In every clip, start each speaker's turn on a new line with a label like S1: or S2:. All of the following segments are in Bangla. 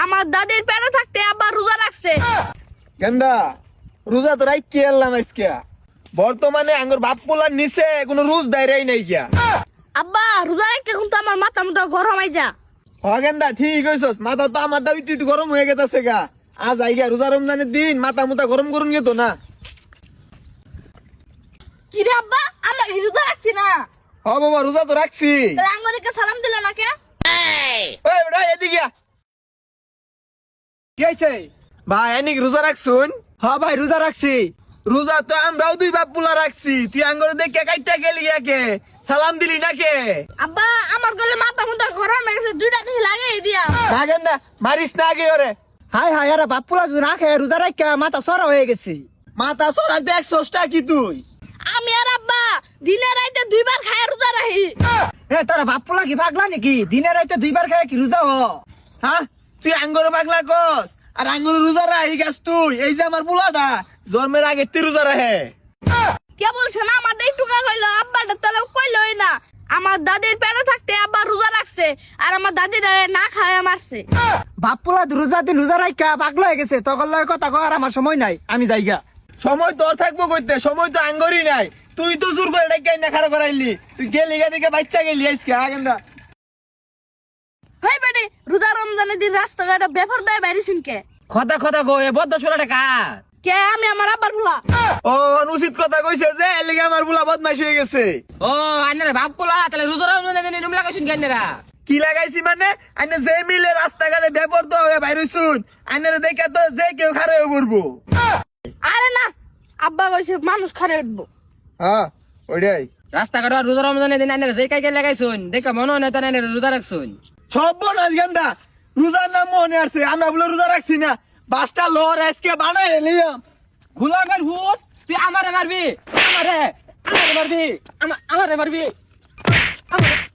S1: আমার দাদির পেটে থাকতে আব্বা রোজা রাখছে।
S2: কেন্দা রোজা তো রাই কে এলাম আজকে বর্তমানে আঙ্গুর বাপ পোলার নিচে কোনো রোজ দায়রাই নাই গিয়া।
S1: আব্বা রোজা রাখতে কিন্তু আমার মাথা মতো গরম হয়ে যা।
S2: হ গেন্দা ঠিক হইছস, মাথা তো আমারটা একটু একটু গরম হয়ে গেছে গা। আজ আইগা রোজা রমজানের দিন মাথা মুথা গরম করুন গেত না।
S1: কি রে আব্বা, আমরা কি রোজা রাখছি না?
S2: হ বাবা রোজা তো রাখছি।
S1: তাহলে আঙ্গুরকে সালাম দিল না কে?
S2: ওই বেটা এদিকে আ।
S3: কি হয়েছে?
S2: ভাই এনিক রোজা রাখছুন?
S3: হ্যাঁ ভাই রোজা রাখছি।
S2: রোজা তো আমরাও দুই বাপ পোলা রাখছি, তুই আঙ্গুর দেখে কাইটা গেলি কে সালাম দিলি না কে?
S1: আব্বা আমার গলে মাথা মতো গরম হয়ে গেছে, দুইটা দিন লাগিয়ে দিয়া।
S2: না গেন্দা মারিস না আগে ওরে।
S3: হাই হাই আরে বাপুলা যদি না খেয়ে রোজা রাখা মাথা সরা হয়ে গেছে।
S2: মাথা সরা দেখছসটা কি তুই?
S1: আমি আর আব্বা দিনে রাইতে দুইবার খায় রোজা রাখি।
S3: এ তোরা বাপুলা কি পাগলা নাকি? দিনে রাইতে দুইবার খায় কি রোজা হ?
S2: হ্যাঁ তুই আঙ্গুর পাগলা কস আর আঙ্গুর রোজা রাহি গাছ তুই। এই যে আমার পোলাটা জন্মের আগে তুই রোজা রাহে।
S1: কে বলছে না আমার একটু কইলো, আব্বাটা তাহলে কইলোই না। আমার দাদির পেটে থাকতে আব্বা রোজা রাখছে আর আমার দাদির না খাওয়া মারছে।
S3: বাপুলা রোজা দিন রোজা রাখা পাগলা হয়ে গেছে। তখন লয় কথা কয় আর আমার সময় নাই, আমি যাইগা।
S2: সময় তোর থাকবো কইতে, সময় তো আঙ্গুরই নাই। তুই তো জোর করে ডাক্তার না খারাপ করাইলি, তুই গেলি গা দিকে বাচ্চা গেলি আজকে আগেন্দা।
S1: হেই বেটি রোজা রমজানের দিন রাস্তাঘাটে বেফর দেয় বাইরে শুনকে
S3: কথা কথা গো এ বদ্ধ ছোড়াটা কা?
S1: কে? আমি আমার আব্বার ফুলা।
S2: ও অনুচিত কথা কইছে যে এলিগে আমার পোলা বদমাইশ হয়ে গেছে।
S4: ও আইনারে বাপুলা তাহলে রোজা রমজানের দিন এরকম লাগাইছেন কেনরা?
S2: কি লাগাইছি মানে আইনে যে মিলে রাস্তাঘাটে বেপর তো হয়ে বাইরে শুন আইনের দেখে তো যে কেউ খারাপ হয়ে পড়বো।
S1: আরে না, আব্বা কইছে মানুষ খারে উঠবো।
S2: হ্যাঁ ওইটাই
S4: রাস্তাঘাট আর রোজা রমজানের দিন আইনারে যে কাইকে লাগাইছুন দেখা মনে হয় না তাই আইনারে রোজা রাখছুন।
S2: সব বনাস গেন্দা রোজার নাম মনে আছে, আমরা বলে রোজা রাখছি না। বাসটা লর আজকে বানাই এলিয়াম।
S4: গুলামের ভূত তুই আমারে মারবি, আমারে আমারে মারবি, আমারে মারবি,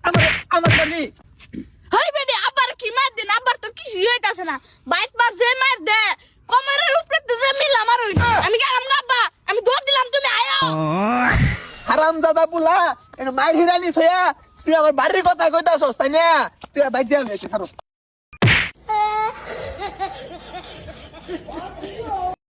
S4: আমারে মারবি।
S1: হেই বেটি আব্বার কি মার দিন, আব্বার তো কিছু হইতাছে না। বাইক মার যে মার দে কমরের উপরে তো যে মিল আমার হই। আমি গেলাম গা আব্বা, আমি দৌড় দিলাম, তুমি আয়া।
S2: হারাম দাদা পুলা এটা মাইর হিরানি থয়া তুই আমার বাড়ির কথা কইতাছস তাই না? তুই বাইতে আমি এসে খারো।